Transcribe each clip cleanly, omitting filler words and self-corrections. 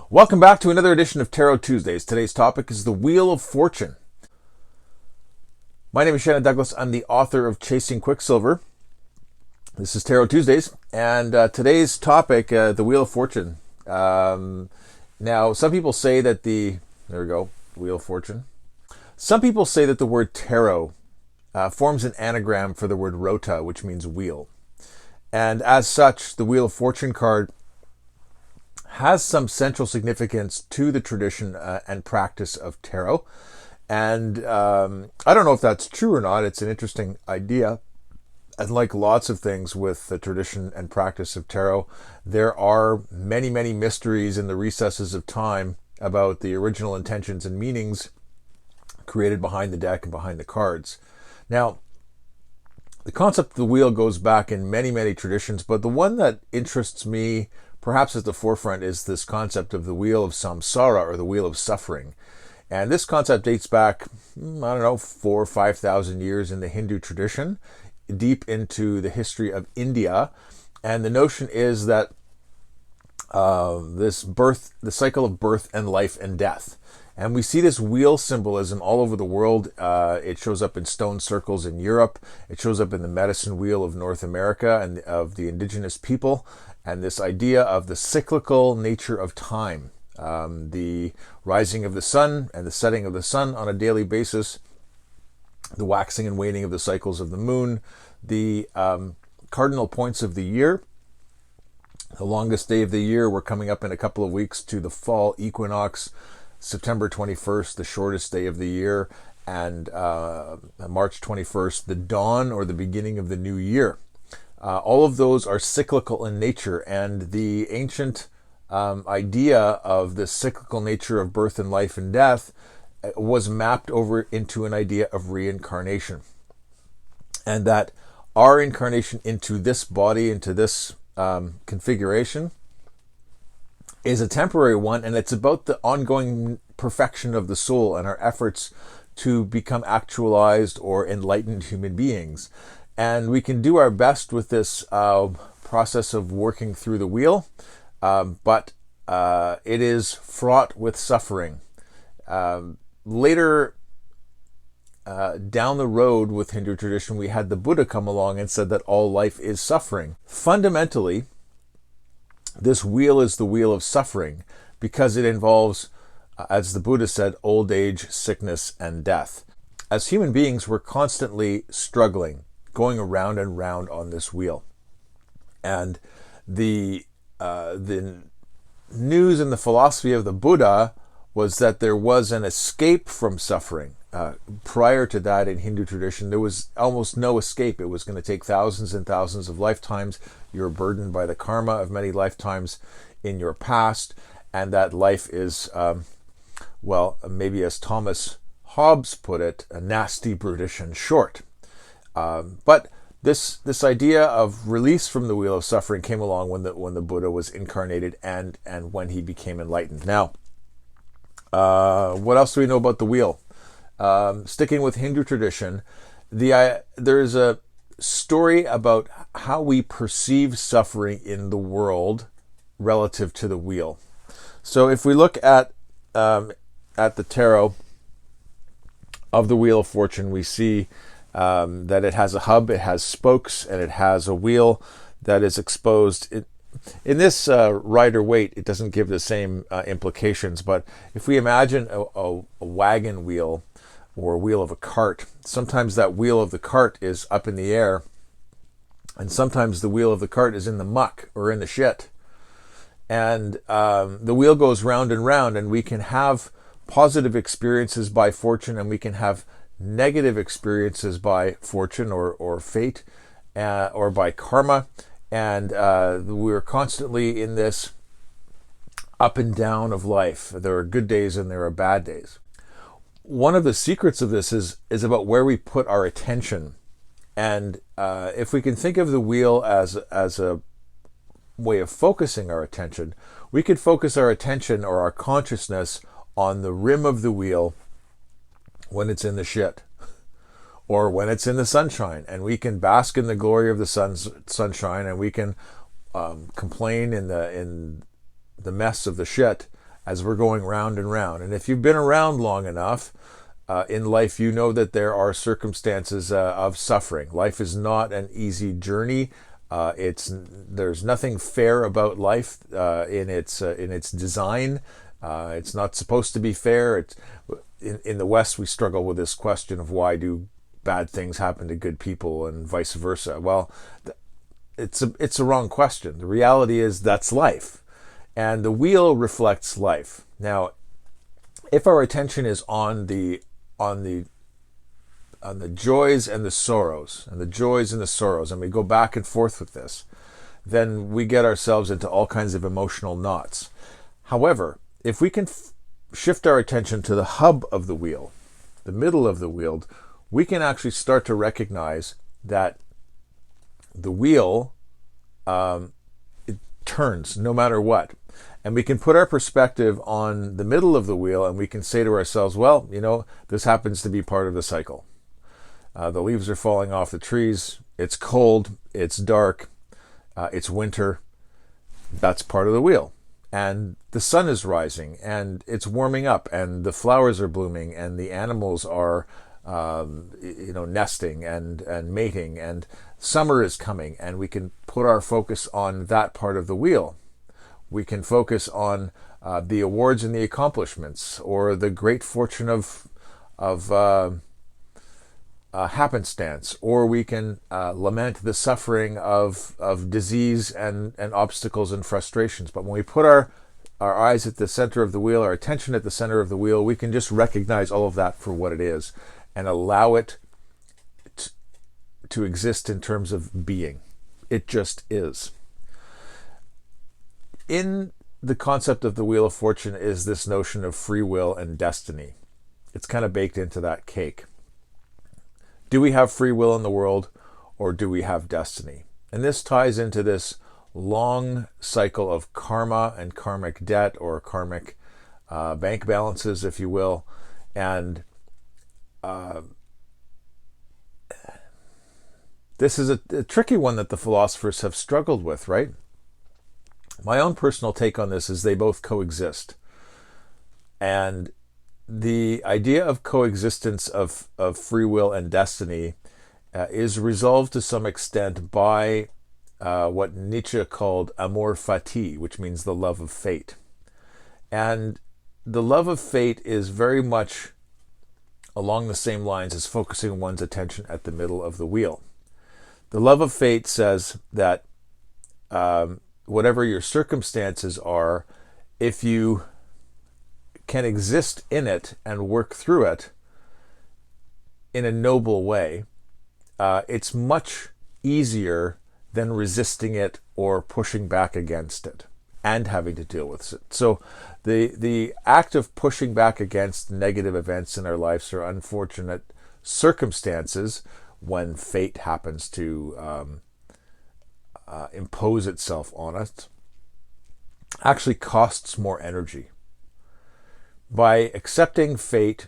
Welcome back to another edition of Tarot Tuesdays. Today's topic is the Wheel of Fortune. My name is Shannon Douglas. I'm the author of Chasing Quicksilver. This is Tarot Tuesdays, and today's topic, the Wheel of Fortune. Now, some people say that there we go, Wheel of Fortune. Some people say that the word tarot forms an anagram for the word rota, which means wheel. And as such, the Wheel of Fortune card has some central significance to the tradition and practice of tarot. And I don't know if that's true or not. It's an interesting idea. And like lots of things with the tradition and practice of tarot, there are many, many mysteries in the recesses of time about the original intentions and meanings created behind the deck and behind the cards. Now, the concept of the wheel goes back in many, many traditions, but the one that interests me perhaps at the forefront is this concept of the wheel of Samsara, or the wheel of suffering. And this concept dates back, 4,000 or 5,000 years in the Hindu tradition, deep into the history of India. And the notion is that the cycle of birth and life and death. And we see this wheel symbolism all over the world. It shows up in stone circles in Europe. It shows up in the medicine wheel of North America and of the indigenous people. And this idea of the cyclical nature of time, the rising of the sun and the setting of the sun on a daily basis, the waxing and waning of the cycles of the moon, the cardinal points of the year, the longest day of the year. We're coming up in a couple of weeks to the fall equinox, September 21st, the shortest day of the year, and March 21st, the dawn or the beginning of the new year. All of those are cyclical in nature, and the ancient idea of the cyclical nature of birth and life and death was mapped over into an idea of reincarnation. And that our incarnation into this body, into this configuration, is a temporary one, and it's about the ongoing perfection of the soul and our efforts to become actualized or enlightened human beings. And we can do our best with this process of working through the wheel, but it is fraught with suffering. Later down the road with Hindu tradition, we had the Buddha come along and said that all life is suffering. Fundamentally, this wheel is the wheel of suffering because it involves, as the Buddha said, old age, sickness, and death. As human beings, we're constantly struggling, going around and round on this wheel. And the news and the philosophy of the Buddha was that there was an escape from suffering. Prior to that, in Hindu tradition, there was almost no escape. It was going to take thousands and thousands of lifetimes. You're burdened by the karma of many lifetimes in your past, and that life is, maybe as Thomas Hobbes put it, a nasty, brutish, and short. But this idea of release from the wheel of suffering came along when the Buddha was incarnated and when he became enlightened. Now, what else do we know about the wheel? Sticking with Hindu tradition, there's a story about how we perceive suffering in the world relative to the wheel. So if we look at the tarot of the Wheel of Fortune, we see that it has a hub, it has spokes, and it has a wheel that is exposed. In this Rider-Waite, it doesn't give the same implications, but if we imagine a wagon wheel or a wheel of a cart, sometimes that wheel of the cart is up in the air, and sometimes the wheel of the cart is in the muck or in the shit. And the wheel goes round and round, and we can have positive experiences by fortune, and we can have negative experiences by fortune or fate or by karma. And we're constantly in this up and down of life. There are good days and there are bad days. One of the secrets of this is about where we put our attention. And if we can think of the wheel as a way of focusing our attention, we could focus our attention or our consciousness on the rim of the wheel when it's in the shit, or when it's in the sunshine, and we can bask in the glory of the sunshine, and we can complain in the mess of the shit, as we're going round and round. And if you've been around long enough in life, you know that there are circumstances of suffering. Life is not an easy journey. There's nothing fair about life in its design. It's not supposed to be fair. In the West, we struggle with this question of why do bad things happen to good people and vice versa. Well, it's a wrong question. The reality is that's life, and the wheel reflects life. Now, if our attention is on the joys and the sorrows, and we go back and forth with this, then we get ourselves into all kinds of emotional knots. However, if we can shift our attention to the hub of the wheel, the middle of the wheel, we can actually start to recognize that the wheel, it turns no matter what. And we can put our perspective on the middle of the wheel, and we can say to ourselves, well, this happens to be part of the cycle. The leaves are falling off the trees. It's cold. It's dark. It's winter. That's part of the wheel. And the sun is rising, and it's warming up, and the flowers are blooming, and the animals are nesting and mating, and summer is coming, and we can put our focus on that part of the wheel. We can focus on the awards and the accomplishments, or the great fortune of happenstance, or we can lament the suffering of disease and obstacles and frustrations. But when we put our eyes at the center of the wheel, our attention at the center of the wheel, we can just recognize all of that for what it is and allow it to exist in terms of being. It just is. In the concept of the Wheel of Fortune is this notion of free will and destiny. It's kind of baked into that cake. Do we have free will in the world, or do we have destiny? And this ties into this long cycle of karma and karmic debt, or karmic bank balances, if you will. And this is a tricky one that the philosophers have struggled with, right? My own personal take on this is they both coexist. And the idea of coexistence of free will and destiny is resolved to some extent by what Nietzsche called amor fati, which means the love of fate. And the love of fate is very much along the same lines as focusing one's attention at the middle of the wheel. The love of fate says that whatever your circumstances are, if you can exist in it and work through it in a noble way, it's much easier than resisting it or pushing back against it and having to deal with it. So the act of pushing back against negative events in our lives or unfortunate circumstances, when fate happens to impose itself on us, actually costs more energy. By accepting fate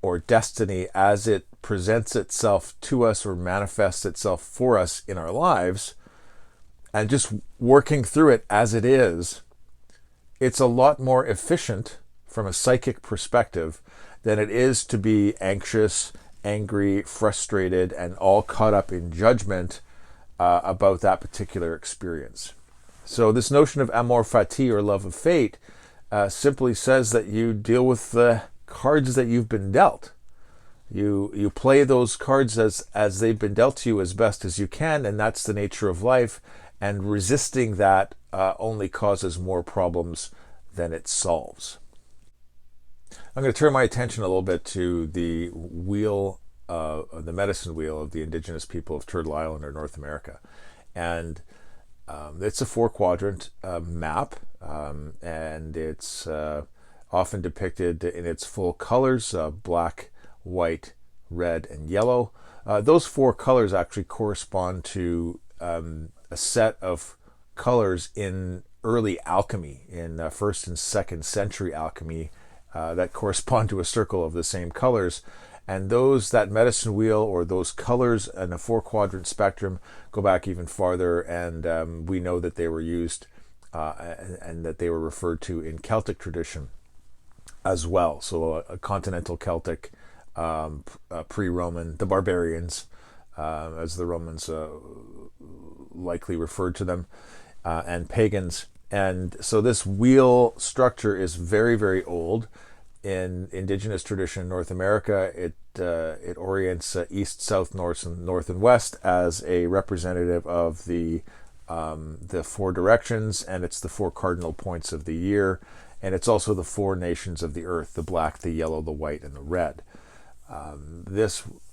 or destiny as it presents itself to us or manifests itself for us in our lives, and just working through it as it is, it's a lot more efficient from a psychic perspective than it is to be anxious, angry, frustrated, and all caught up in judgment about that particular experience. So this notion of amor fati, or love of fate, simply says that you deal with the cards that you've been dealt. You play those cards as they've been dealt to you as best as you can, and that's the nature of life. And resisting that only causes more problems than it solves. I'm going to turn my attention a little bit to the wheel, the medicine wheel of the indigenous people of Turtle Island or North America. And it's a 4-quadrant map, and it's often depicted in its full colors, black, white, red, and yellow. Those 4 colors actually correspond to a set of colors in early alchemy, in 1st and 2nd century alchemy, that correspond to a circle of the same colors. And that medicine wheel, or those colors in a 4-quadrant spectrum, go back even farther, and we know that they were used and that they were referred to in Celtic tradition as well. So a continental Celtic, pre-Roman, the barbarians, as the Romans likely referred to them, and pagans. And so this wheel structure is very, very old. In indigenous tradition in North America, it orients east, south, north, and west as a representative of the four directions, and it's the four cardinal points of the year, and it's also the four nations of the earth: the black, the yellow, the white, and the red.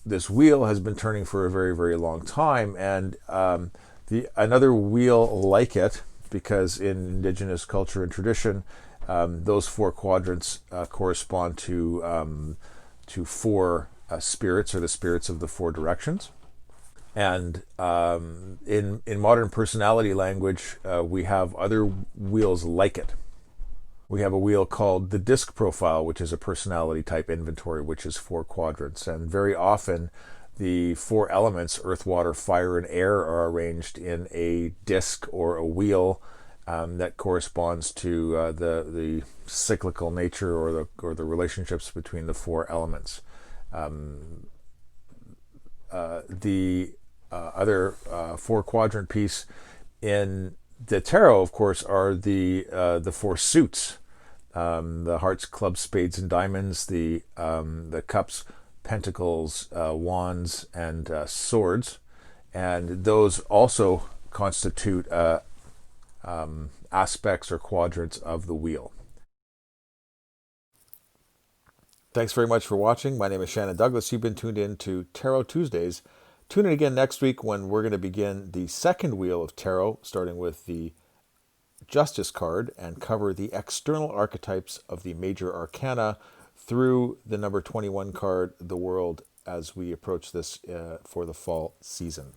This wheel has been turning for a very, very long time, and another wheel like it, because in indigenous culture and tradition, those four quadrants correspond to four spirits, or the spirits of the four directions. And in modern personality language, we have other wheels like it. We have a wheel called the disc profile, which is a personality type inventory, which is four quadrants. And very often the four elements, earth, water, fire, and air, are arranged in a disc or a wheel that corresponds to the cyclical nature, or the relationships between the four elements. The other four quadrant piece in the tarot, of course, are the four suits: the hearts, clubs, spades, and diamonds; the cups, pentacles, wands, and swords, and those also constitute aspects or quadrants of the wheel. Thanks very much for watching. My name is Shannon Douglas. You've been tuned in to Tarot Tuesdays. Tune in again next week when we're going to begin the second wheel of tarot, starting with the Justice card, and cover the external archetypes of the major arcana through the number 21 card, the World, as we approach this for the fall season.